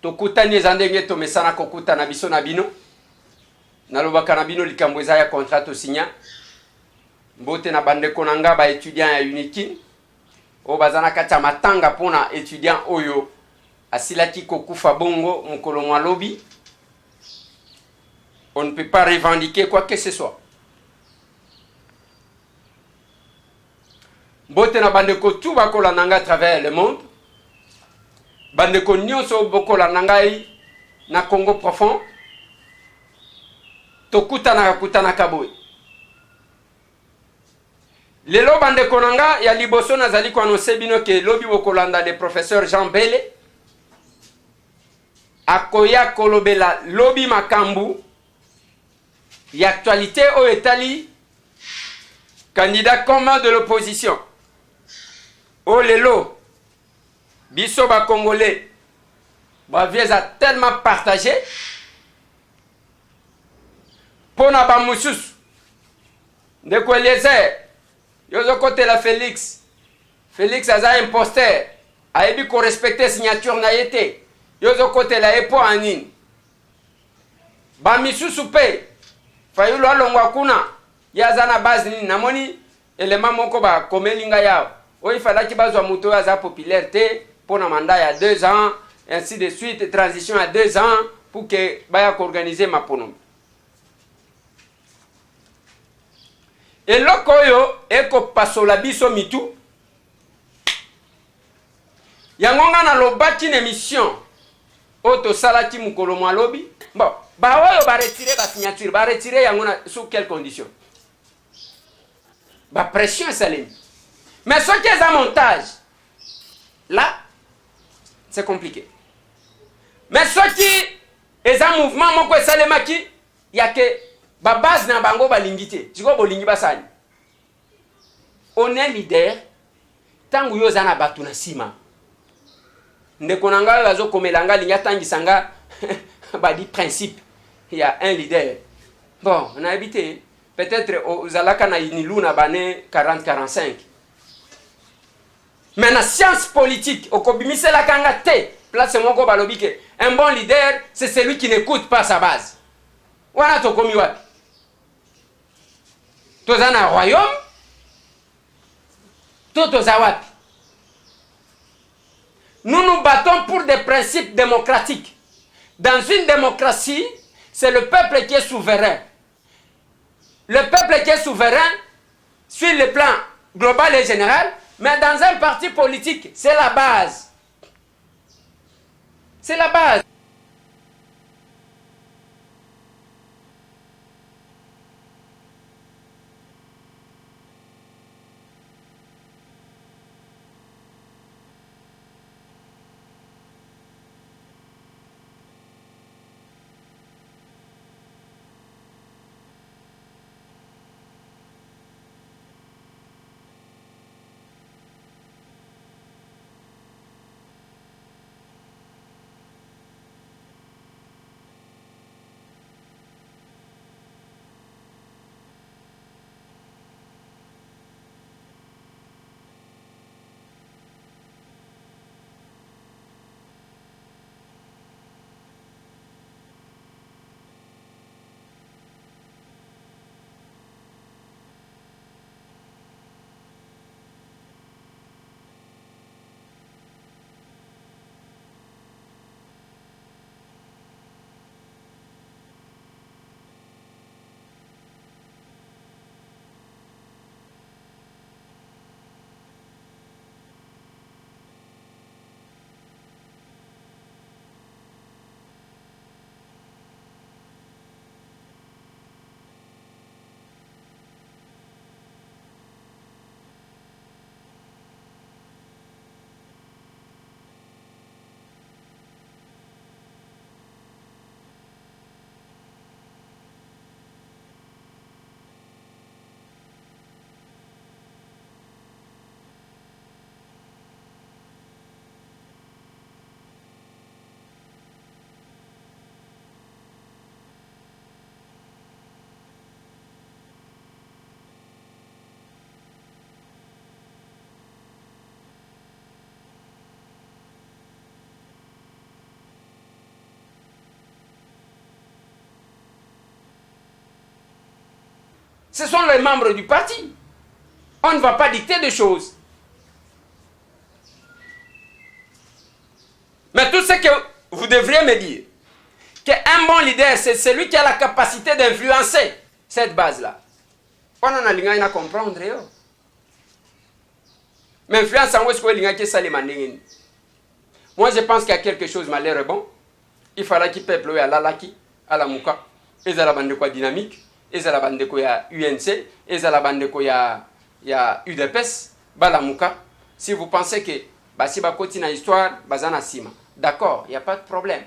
tokutani ezandenge to mesana kokuta na biso na bino nalobaka na bino likambo eza ya contrat to signa mbote na bandeko na nga ba étudiant ya Unikin o bazana kati ya matanga pona étudiant oyo asilaki kokufa bongo mokolo mwa lobi. On ne peut pas revendiquer quoi que ce soit. Mbote na bandeko tout bakola nanga à travers le monde. Bandeko nyonso bokola nangai na Congo profond. Tokutana kaboy. Lelo bandeko nanga ya liboso nazali ko annoncer bino ke lobi bokolanda le professeur Jean Bele. Akoya kolobela lobi makambu. Y actualité au Italie, candidat commun de l'opposition. Oh lelo, biso ba congolais, ba vieux a tellement partagé. Pona ba musus, de quoi les yozo côté la Félix a imposteur, a ebi ko respecter signature na yete. Yozo côté la epo anine. Ba misusu pe. Fayulu alongwa kuna ya zana base ni namoni elema moko ba komelinga yao o ifalaki bazwa muto ya za popularité pour na mandat ya 2 ans ainsi de suite transition à 2 ans pour que baya organiser mapono eloko yo eko pasola biso mitu yangonga na lobaki na émission auto salaki mukolo mwa lobi bon. Bah ouais, on va retirer la signature, va retirer sous quelles conditions? Bah pression saline. Mais ce qui est un montage, là, c'est compliqué. Mais ce qui est un mouvement, mon quoi salemaki, il y a que bah base na bango balingité. Tu vois bolingi basani. On est leader, tangu yo zana batu na sima. Ndekonanga bazo komelanga linga tangi sanga bah dit principe. Il y a un leader. Bon, on a habité. Peut-être aux Alakana Iniluna Bane 40-45. Mais la science politique, au Kobimise la Kangate, place mon Kobalobike, un bon leader, c'est celui qui n'écoute pas sa base. Wana to komi wapi. Tozana royaume, toza wapi. Nous nous battons pour des principes démocratiques. Dans une démocratie, c'est le peuple qui est souverain. Le peuple qui est souverain, sur le plan global et général, mais dans un parti politique, c'est la base. C'est la base. Ce sont les membres du parti. On ne va pas dicter des choses. Mais tout ce que vous devriez me dire, qu'un bon leader, c'est celui qui a la capacité d'influencer cette base-là. On en a l'ingénieur à comprendre. Mais influence en est-ce que ça les mandingues. Moi, je pense qu'il y a quelque chose de malheureux bon. Il fallait qu'il peuple à la laki, à la mouka, et à la bande de quoi dynamique, et à la bande de quoi UNC, et à la bande de quoi il y a UDPS, la mouka. Si vous pensez que si vous continuez l'histoire, d'accord, il n'y a pas de problème.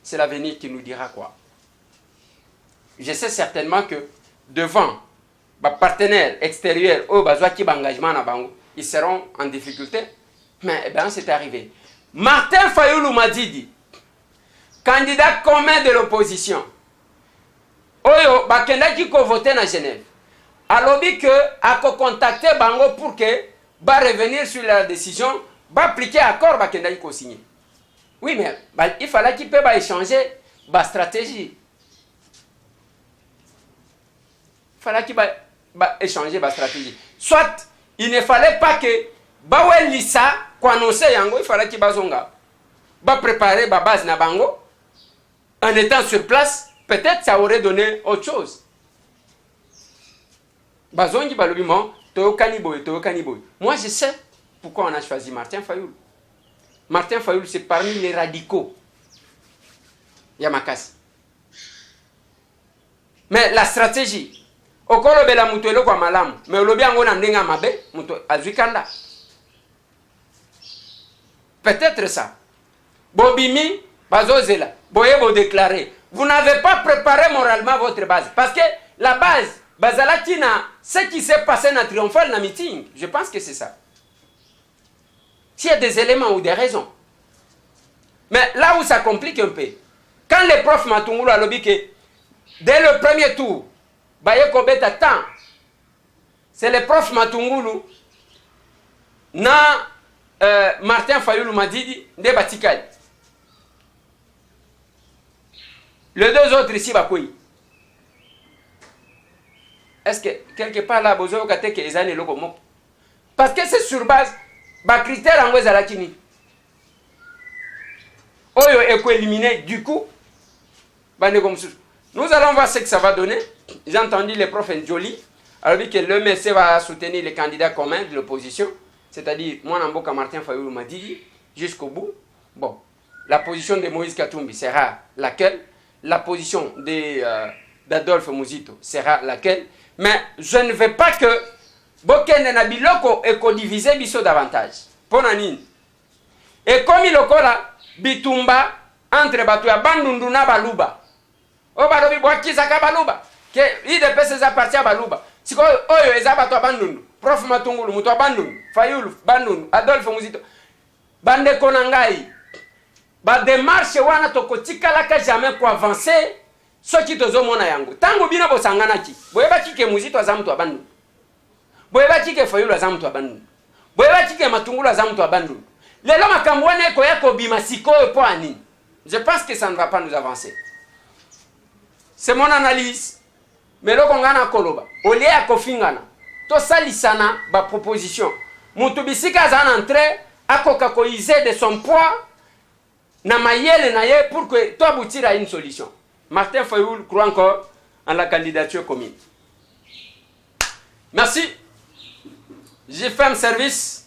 C'est l'avenir qui nous dira quoi. Je sais certainement que devant les partenaires extérieurs, ils seront en difficulté. Mais c'est arrivé. Martin Fayoulou Madidi, candidat commun de l'opposition, Oyo, bakenda qui voté à Genève, a lobby que a contacté Bango pour que revenir sur la décision, appliquer l'accord bakenda qui signé. Oui, mais il fallait qu'il puisse échanger la stratégie. Il fallait qu'il échanger la stratégie. Soit il ne fallait pas que Bawel Lissa, qu'on annonçait Yango, il fallait qu'il préparer la base na Bango. En étant sur place, peut-être ça aurait donné autre chose. Bazongi balobimo, moi je sais pourquoi on a choisi Martin Fayoulou. Martin Fayoulou, c'est parmi les radicaux. Yamakasi. Mais la stratégie, okolo bela mutu eloko kwa malamu, mais olobi ango na ndenga mabe, mutu azwikanda. Peut-être ça. Bobimi, bazozela, boye bo déclarer. Vous n'avez pas préparé moralement votre base. Parce que la base, bazalatina, ce qui s'est passé dans Triomphal, dans le meeting, je pense que c'est ça. S'il y a des éléments ou des raisons. Mais là où ça complique un peu, quand les profs Matungulu a lobby que dès le premier tour, Baye Kobeta tant, c'est les profs Matungulu, na Martin Fayoulou Madidi, de Batikali. Les deux autres ici, Bakoui. Est-ce que quelque part là, vous avez que les années locomo? Parce que c'est sur base de critères en Wezalakini. Oyo est éliminé du coup. Nous allons voir ce que ça va donner. J'ai entendu les profs Njoli. Alors que le MSC va soutenir les candidats communs de l'opposition. C'est-à-dire, moi, Namboka Martin Fayoulou m'a dit jusqu'au bout. Bon, la position de Moïse Katumbi sera laquelle? La position d'Adolphe Mouzito sera laquelle? Mais je ne veux pas que Bokene Nabiloko et diviser biso davantage. Ponanine. Et comme il a bitumba entre Batuya Bandundu na Baluba. O Balobi Boakizaka Baluba. Que IDP ses appartient à Baluba. Si Oyo Ezabato Bandundu. Prof Matungulu, Mutua Bandundu. Fayoulou, Bandundu. Adolphe Mouzito. Bande Konangai. Ba démarche wana tokotika laka jamais ko avancer soki tozomona yango tango bino bosangana ki boyeba kike Muzito azamu to abandu boyeba kike Fayoulou azamu to abandu boyeba kike Matungulu azamu to abandu lelo makambo wana ko yako bima sikoyo po ani. Je pense que ça ne va pas nous avancer. C'est mon analyse. Mais loko ngana koloba olie akofingana to salisana ba proposition mutu bisika azana entrer akoka ko iser de son poids na mayele na ye pour que toi aboutir à une solution. Martin Fayoulou croit encore en la candidature commune. Merci. J'ai fait un service.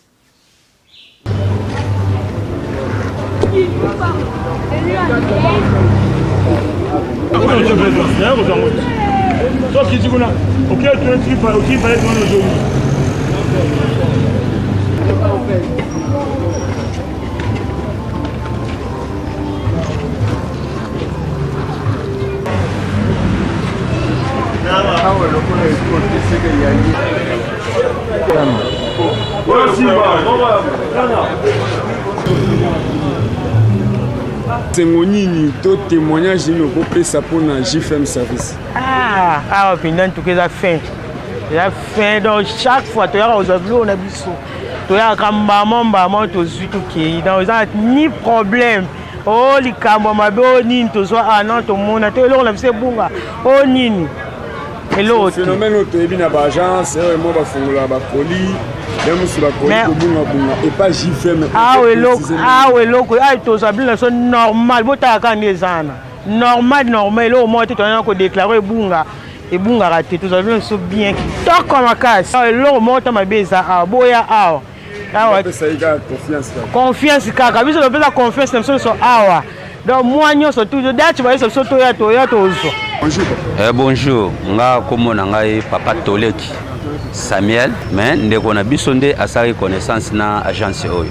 Nini to témoignage ni ko pesa pour na JFM service. Opinion tout que ça fait. La fin donc chaque fois tu as aujourd'hui on a biso. Tu as kambamamba to zutu ki dans ni problème. Oh likambo mabe o nini to so non to mona to lo na se bunga. O nini. eloko phénomène otoyebi na baagence mo bafungola bakoli même sur bakoli kobungabunga et pas JFM. eloko tozwa bino so normal botalaka nde ezana normal eloko moko te toyana kodeklare ebungaka te tozwa bino so bien kitoko makasi eloko moko ta mabe eza awa boya awa confiance kaka biso topesa confiance na biso nyonso awa donc mwa nyonso toujours dati bayesa biso toya tozwa. Bonjour, nga komona ngai papa Toleki Samuel, mais ndeko na biso nde asali connaissance na agence oyo.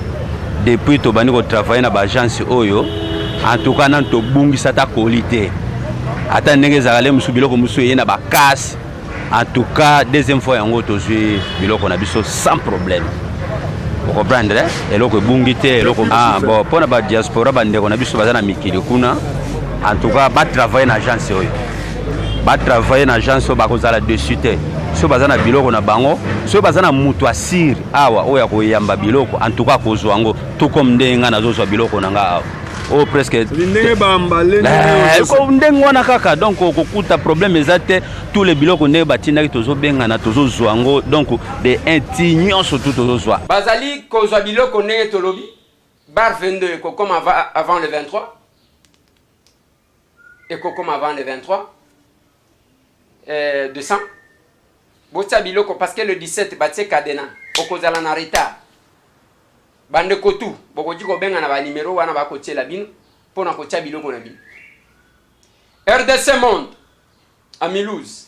Depuis to bandi ko travailler na ba agence oyo, en tout cas nan to bungisa ta qualité. Ata ndenge zakale musu biloko musu yena ba casse. En tout cas, deuxième fois yango to zui biloko na biso sans problème. Vous comprenez? Eloko bungité, eloko bon pona ba diaspora bandeko na biso bazana mikili kuna. En tout cas, ba travailler na agence oyo. Ba travailler na agence oyo bakozala dessus te. So bazana biloko na bango, so bazana mutu asir awa oya koyamba biloko en tout cas kozwa ngo tout comme ndenga nazozwa biloko nanga awa. Oh presque ndenge bambale ko ndenga wana kaka donc kokuta problème ezate tous les biloko ne batinaki tozobenga na tozozwa ngo donc des intignon surtout tozozwa. Bazali kozwa biloko ne tolobi bar 22 ko comme avant le 23 et comme avant le 23 décembre. Botsa biloko parce que le 17 batse kadena okozala na retard. Bande kotu bokoji ko benga na ba numéro wana ba ko tiela bino pona ko tia biloko na bino. RDC Monde à Milouz.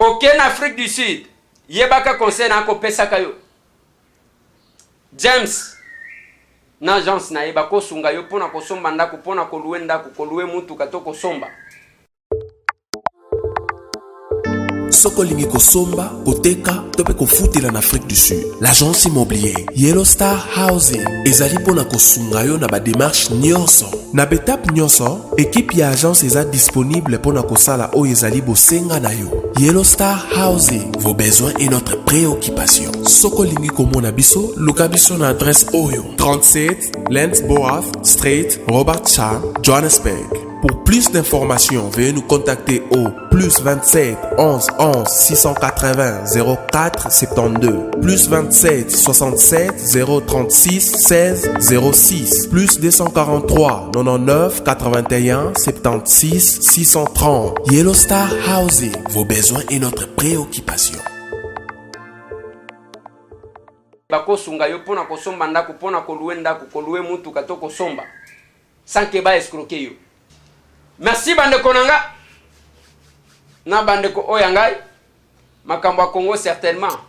Aucun Afrique du Sud yebaka conseil na ko pesa kayo James na agence na yeba ko sunga yo pona ko somba ndako pona ko luwe ndako ko luwe mutu katoko somba. Sokolingi Kosomba, Koteka, Tope Kofutela en Afrique du Sud. L'agence immobilier Yellow Star Housing ezali pona kosungayo na ba démarche nyonso. Na betap nyonso, équipe ya agence eza disponible pona kosala o ezali bosenga na yo. Yellow Star Housing, vos besoins et notre préoccupation. Sokolingi Komona biso, luka biso na adresse Oyo 37 Lensboaf Street, Robert Chan, Johannesburg. Pour plus d'informations, veuillez nous contacter au plus 27 11 11 680 04 72, plus 27 67 036 16 06, plus 243 99 81 76 630. Yellow Star Housing, vos besoins et notre préoccupation. Bako sunga yo pona kosomba ndako pona koluwe ndako koluwe mutu kato kosomba sans que ba escroquer yo. Merci bandeko nanga na bandeko oyangai makambo ya Congo certainement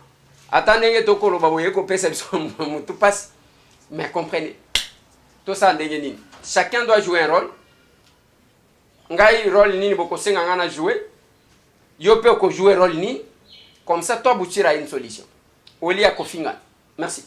attendez to ko loba boye ko pesa biso mutu passe mais comprenez tout ça ndenge nini chacun doit jouer un rôle ngai rôle nini boko senga ngana jouer yo pe ko jouer rôle nini comme ça toi boutira une solution au lieu à kofinga. Merci.